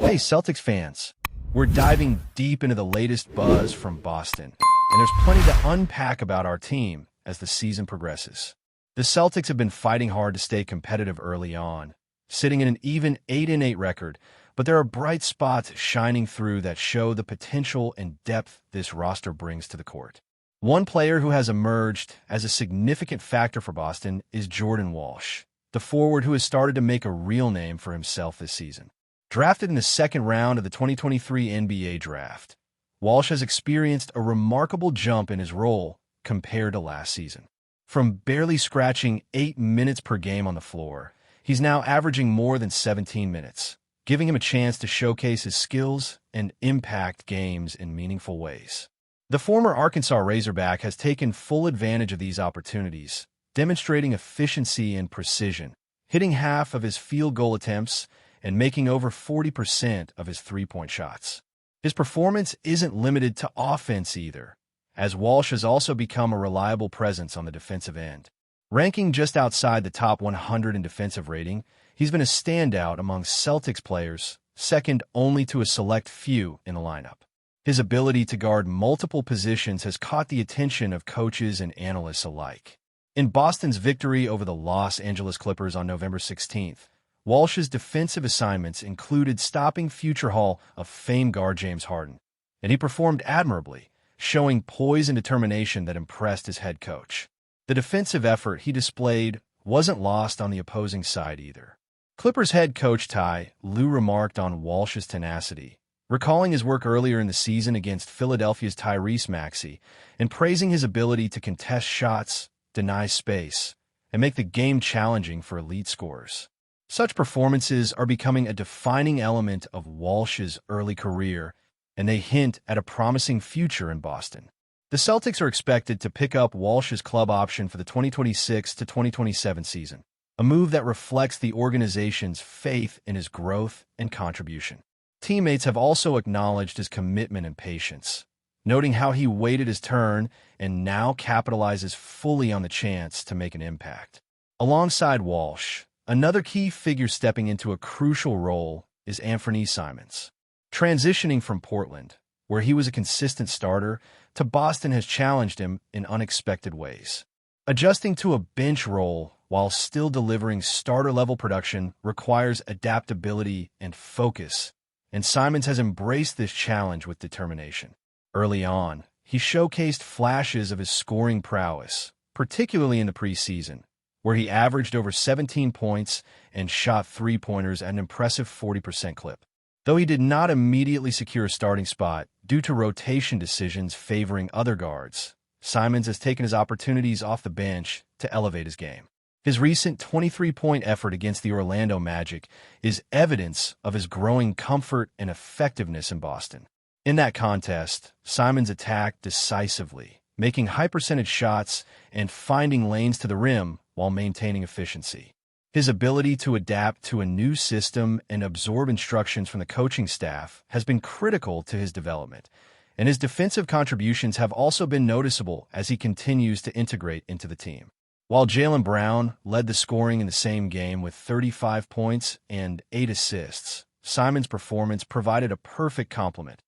Hey, Celtics fans. We're diving deep into the latest buzz from Boston, and there's plenty to unpack about our team as the season progresses. The Celtics have been fighting hard to stay competitive early on, sitting in an even 8-8 record, but there are bright spots shining through that show the potential and depth this roster brings to the court. One player who has emerged as a significant factor for Boston is Jordan Walsh, the forward who has started to make a real name for himself this season. Drafted in the second round of the 2023 NBA Draft, Walsh has experienced a remarkable jump in his role compared to last season. From barely scratching 8 minutes per game on the floor, he's now averaging more than 17 minutes, giving him a chance to showcase his skills and impact games in meaningful ways. The former Arkansas Razorback has taken full advantage of these opportunities, demonstrating efficiency and precision, hitting half of his field goal attempts and making over 40% of his three-point shots. His performance isn't limited to offense either, as Walsh has also become a reliable presence on the defensive end. Ranking just outside the top 100 in defensive rating, he's been a standout among Celtics players, second only to a select few in the lineup. His ability to guard multiple positions has caught the attention of coaches and analysts alike. In Boston's victory over the Los Angeles Clippers on November 16th, Walsh's defensive assignments included stopping future Hall of Fame guard James Harden, and he performed admirably, showing poise and determination that impressed his head coach. The defensive effort he displayed wasn't lost on the opposing side either. Clippers head coach Ty Lue remarked on Walsh's tenacity, recalling his work earlier in the season against Philadelphia's Tyrese Maxey and praising his ability to contest shots, deny space, and make the game challenging for elite scorers. Such performances are becoming a defining element of Walsh's early career, and they hint at a promising future in Boston. The Celtics are expected to pick up Walsh's club option for the 2026 to 2027 season, a move that reflects the organization's faith in his growth and contribution. Teammates have also acknowledged his commitment and patience, noting how he waited his turn and now capitalizes fully on the chance to make an impact. Alongside Walsh, another key figure stepping into a crucial role is Anthony Simons. Transitioning from Portland, where he was a consistent starter, to Boston has challenged him in unexpected ways. Adjusting to a bench role while still delivering starter-level production requires adaptability and focus, and Simons has embraced this challenge with determination. Early on, he showcased flashes of his scoring prowess, particularly in the preseason, where he averaged over 17 points and shot three-pointers at an impressive 40% clip. Though he did not immediately secure a starting spot due to rotation decisions favoring other guards, Simons has taken his opportunities off the bench to elevate his game. His recent 23-point effort against the Orlando Magic is evidence of his growing comfort and effectiveness in Boston. In that contest, Simons attacked decisively, making high-percentage shots and finding lanes to the rim while maintaining efficiency. His ability to adapt to a new system and absorb instructions from the coaching staff has been critical to his development, and his defensive contributions have also been noticeable as he continues to integrate into the team. While Jaylen Brown led the scoring in the same game with 35 points and 8 assists, Simons' performance provided a perfect complement,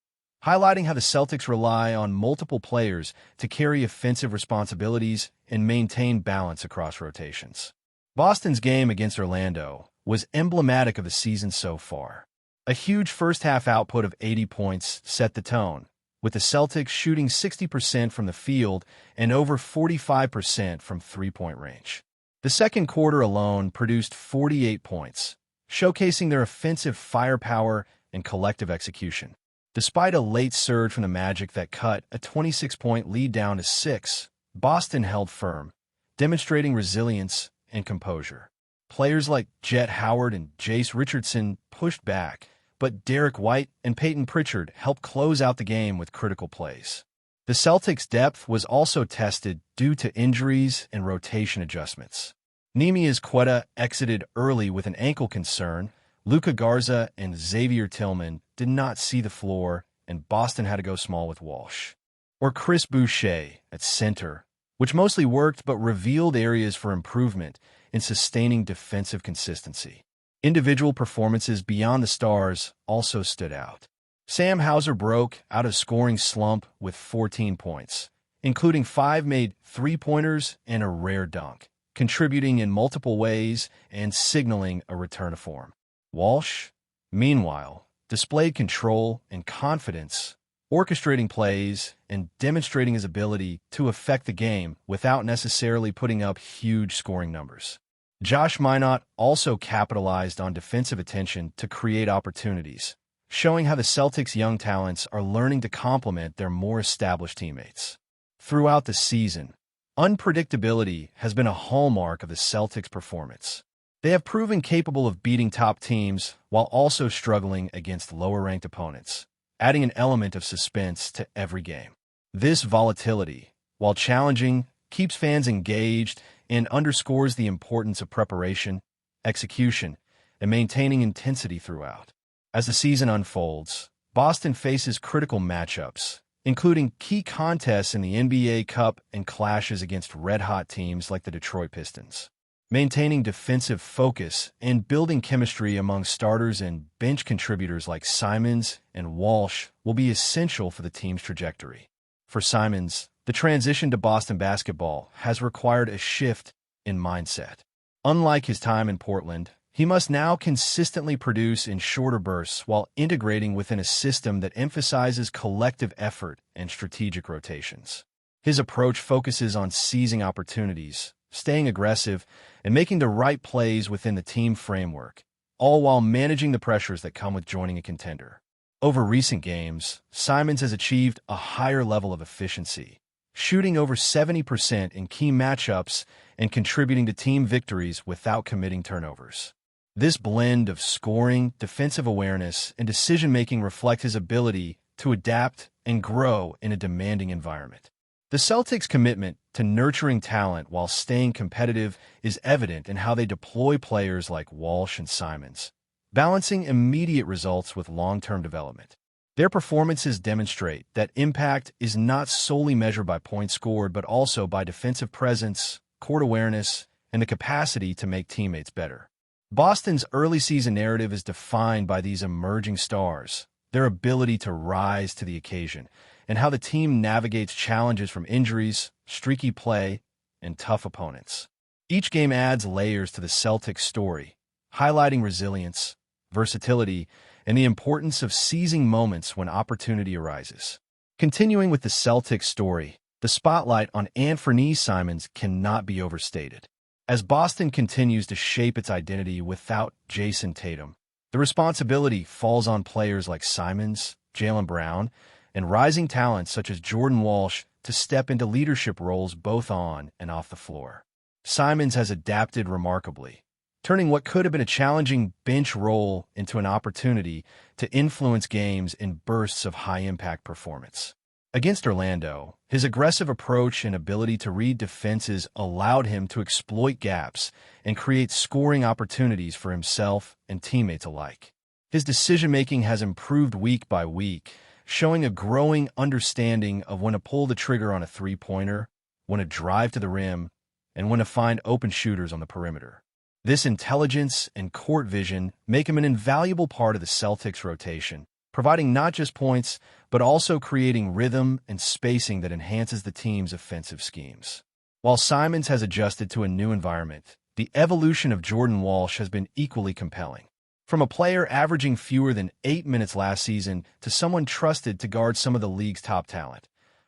highlighting how the Celtics rely on multiple players to carry offensive responsibilities and maintain balance across rotations. Boston's game against Orlando was emblematic of the season so far. A huge first-half output of 80 points set the tone, with the Celtics shooting 60% from the field and over 45% from three-point range. The second quarter alone produced 48 points, showcasing their offensive firepower and collective execution. Despite a late surge from the Magic that cut a 26-point lead down to 6, Boston held firm, demonstrating resilience and composure. Players like Jet Howard and Jace Richardson pushed back, but Derek White and Peyton Pritchard helped close out the game with critical plays. The Celtics' depth was also tested due to injuries and rotation adjustments. Neemias Queta exited early with an ankle concern. Luka Garza and Xavier Tillman did not see the floor, and Boston had to go small with Walsh. Or Chris Boucher at center, which mostly worked but revealed areas for improvement in sustaining defensive consistency. Individual performances beyond the stars also stood out. Sam Hauser broke out of scoring slump with 14 points, including 5 made three-pointers and a rare dunk, contributing in multiple ways and signaling a return to form. Walsh, meanwhile, displayed control and confidence, orchestrating plays and demonstrating his ability to affect the game without necessarily putting up huge scoring numbers. Josh Minott also capitalized on defensive attention to create opportunities, showing how the Celtics' young talents are learning to complement their more established teammates. Throughout the season, unpredictability has been a hallmark of the Celtics' performance. They have proven capable of beating top teams while also struggling against lower-ranked opponents, adding an element of suspense to every game. This volatility, while challenging, keeps fans engaged and underscores the importance of preparation, execution, and maintaining intensity throughout. As the season unfolds, Boston faces critical matchups, including key contests in the NBA Cup and clashes against red-hot teams like the Detroit Pistons. Maintaining defensive focus and building chemistry among starters and bench contributors like Simons and Walsh will be essential for the team's trajectory. For Simons, the transition to Boston basketball has required a shift in mindset. Unlike his time in Portland, he must now consistently produce in shorter bursts while integrating within a system that emphasizes collective effort and strategic rotations. His approach focuses on seizing opportunities, staying aggressive, and making the right plays within the team framework, all while managing the pressures that come with joining a contender. Over recent games, Simons has achieved a higher level of efficiency, shooting over 70% in key matchups and contributing to team victories without committing turnovers. This blend of scoring, defensive awareness, and decision-making reflect his ability to adapt and grow in a demanding environment. The Celtics' commitment to nurturing talent while staying competitive is evident in how they deploy players like Walsh and Simons, balancing immediate results with long-term development. Their performances demonstrate that impact is not solely measured by points scored, but also by defensive presence, court awareness, and the capacity to make teammates better. Boston's early season narrative is defined by these emerging stars, their ability to rise to the occasion, and how the team navigates challenges from injuries, streaky play, and tough opponents. Each game adds layers to the Celtics story, highlighting resilience, versatility, and the importance of seizing moments when opportunity arises. Continuing with the Celtics story, the spotlight on Anthony Simons cannot be overstated. As Boston continues to shape its identity without Jason Tatum, the responsibility falls on players like Simons, Jaylen Brown, and rising talents such as Jordan Walsh to step into leadership roles both on and off the floor. Simons has adapted remarkably, turning what could have been a challenging bench role into an opportunity to influence games in bursts of high-impact performance. Against Orlando, his aggressive approach and ability to read defenses allowed him to exploit gaps and create scoring opportunities for himself and teammates alike. His decision-making has improved week by week, showing a growing understanding of when to pull the trigger on a three-pointer, when to drive to the rim, and when to find open shooters on the perimeter. This intelligence and court vision make him an invaluable part of the Celtics' rotation, providing not just points, but also creating rhythm and spacing that enhances the team's offensive schemes. While Simons has adjusted to a new environment, the evolution of Jordan Walsh has been equally compelling. From a player averaging fewer than 8 minutes last season to someone trusted to guard some of the league's top talent,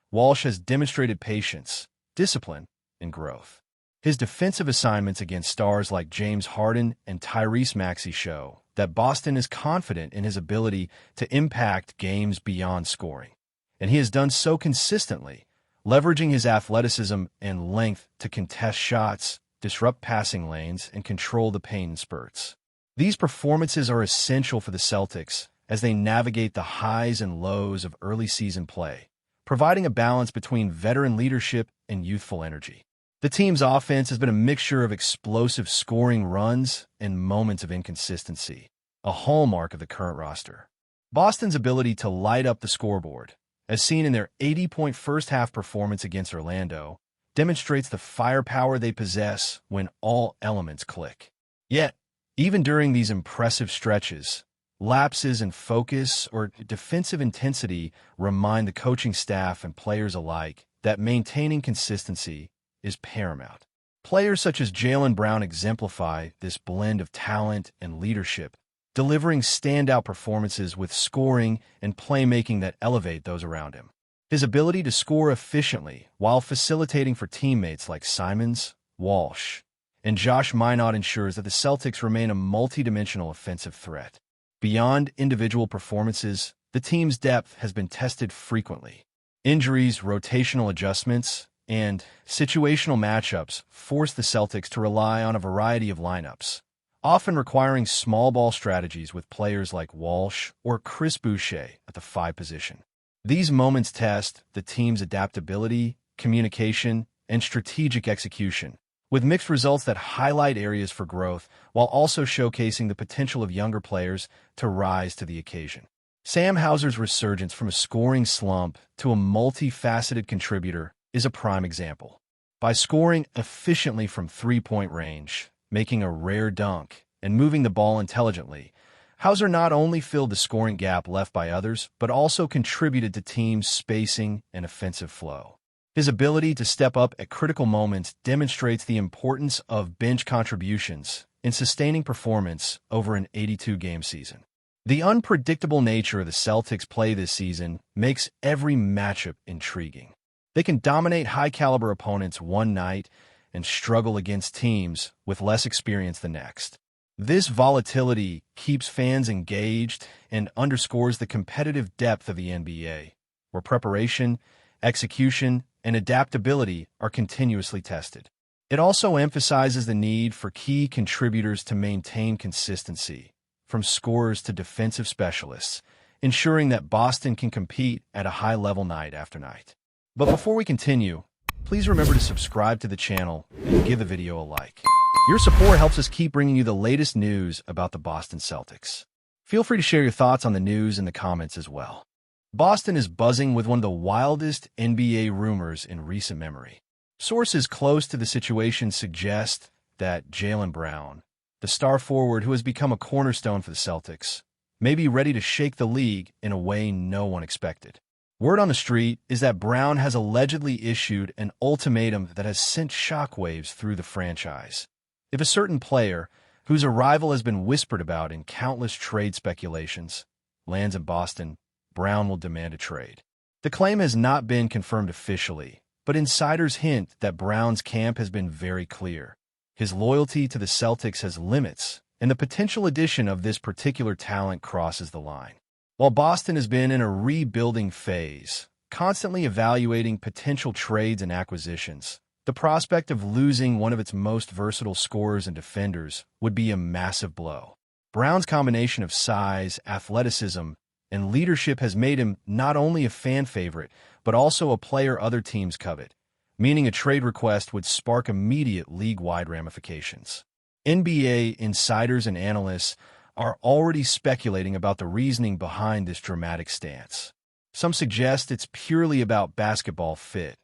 Walsh has demonstrated patience, discipline, and growth. His defensive assignments against stars like James Harden and Tyrese Maxey show that Boston is confident in his ability to impact games beyond scoring, and he has done so consistently, leveraging his athleticism and length to contest shots, disrupt passing lanes, and control the paint in spurts. These performances are essential for the Celtics as they navigate the highs and lows of early season play, providing a balance between veteran leadership and youthful energy. The team's offense has been a mixture of explosive scoring runs and moments of inconsistency, a hallmark of the current roster. Boston's ability to light up the scoreboard, as seen in their 80-point first-half performance against Orlando, demonstrates the firepower they possess when all elements click. Yet, Even during these impressive stretches, lapses in focus or defensive intensity remind the coaching staff and players alike that maintaining consistency is paramount. Players such as Jaylen Brown exemplify this blend of talent and leadership, delivering standout performances with scoring and playmaking that elevate those around him. His ability to score efficiently while facilitating for teammates like Simons, Walsh, and Josh Minot ensures that the Celtics remain a multidimensional offensive threat. Beyond individual performances, the team's depth has been tested frequently. Injuries, rotational adjustments, and situational matchups force the Celtics to rely on a variety of lineups, often requiring small ball strategies with players like Walsh or Chris Boucher at the 5 position. These moments test the team's adaptability, communication, and strategic execution, with mixed results that highlight areas for growth while also showcasing the potential of younger players to rise to the occasion. Sam Hauser's resurgence from a scoring slump to a multifaceted contributor is a prime example. By scoring efficiently from three-point range, making a rare dunk, and moving the ball intelligently, Hauser not only filled the scoring gap left by others, but also contributed to teams' spacing and offensive flow. His ability to step up at critical moments demonstrates the importance of bench contributions in sustaining performance over an 82-game season. The unpredictable nature of the Celtics' play this season makes every matchup intriguing. They can dominate high-caliber opponents one night and struggle against teams with less experience the next. This volatility keeps fans engaged and underscores the competitive depth of the NBA, where preparation, execution, and adaptability are continuously tested. It also emphasizes the need for key contributors to maintain consistency, from scorers to defensive specialists, ensuring that Boston can compete at a high level night after night. But before we continue, please remember to subscribe to the channel and give the video a like. Your support helps us keep bringing you the latest news about the Boston Celtics. Feel free to share your thoughts on the news in the comments as well. Boston is buzzing with one of the wildest NBA rumors in recent memory. Sources close to the situation suggest that Jaylen Brown, the star forward who has become a cornerstone for the Celtics, may be ready to shake the league in a way no one expected. Word on the street is that Brown has allegedly issued an ultimatum that has sent shockwaves through the franchise. If a certain player, whose arrival has been whispered about in countless trade speculations, lands in Boston, Brown will demand a trade. The claim has not been confirmed officially, but insiders hint that Brown's camp has been very clear. His loyalty to the Celtics has limits, and the potential addition of this particular talent crosses the line. While Boston has been in a rebuilding phase, constantly evaluating potential trades and acquisitions, the prospect of losing one of its most versatile scorers and defenders would be a massive blow. Brown's combination of size, athleticism, and leadership has made him not only a fan favorite, but also a player other teams covet, meaning a trade request would spark immediate league-wide ramifications. NBA insiders and analysts are already speculating about the reasoning behind this dramatic stance. Some suggest it's purely about basketball fit.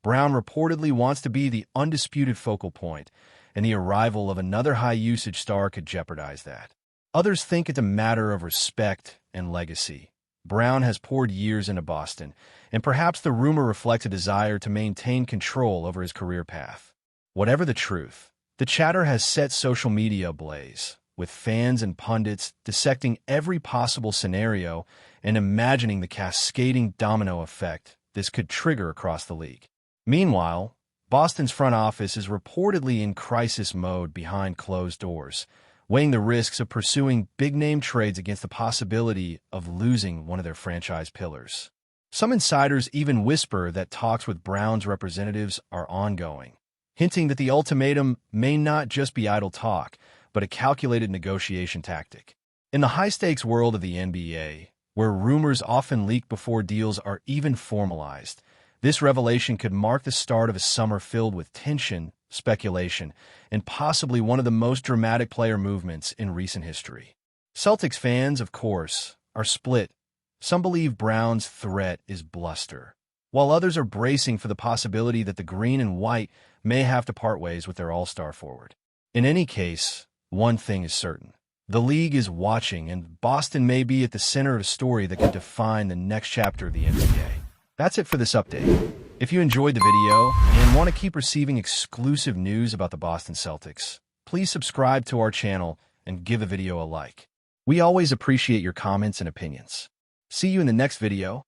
Brown reportedly wants to be the undisputed focal point, and the arrival of another high-usage star could jeopardize that. Others think it's a matter of respect and legacy. Brown has poured years into Boston, and perhaps the rumor reflects a desire to maintain control over his career path. Whatever the truth, the chatter has set social media ablaze, with fans and pundits dissecting every possible scenario and imagining the cascading domino effect this could trigger across the league. Meanwhile, Boston's front office is reportedly in crisis mode behind closed doors, weighing the risks of pursuing big-name trades against the possibility of losing one of their franchise pillars. Some insiders even whisper that talks with Brown's representatives are ongoing, hinting that the ultimatum may not just be idle talk, but a calculated negotiation tactic. In the high-stakes world of the NBA, where rumors often leak before deals are even formalized, this revelation could mark the start of a summer filled with tension, speculation, and possibly one of the most dramatic player movements in recent history. Celtics fans, of course, are split. Some believe Brown's threat is bluster, while others are bracing for the possibility that the green and white may have to part ways with their all-star forward. In any case, One thing is certain. The league is watching, and Boston may be at the center of a story that could define the next chapter of the NBA. That's it for this update. If you enjoyed the video and want to keep receiving exclusive news about the Boston Celtics, please subscribe to our channel and give the video a like. We always appreciate your comments and opinions. See you in the next video.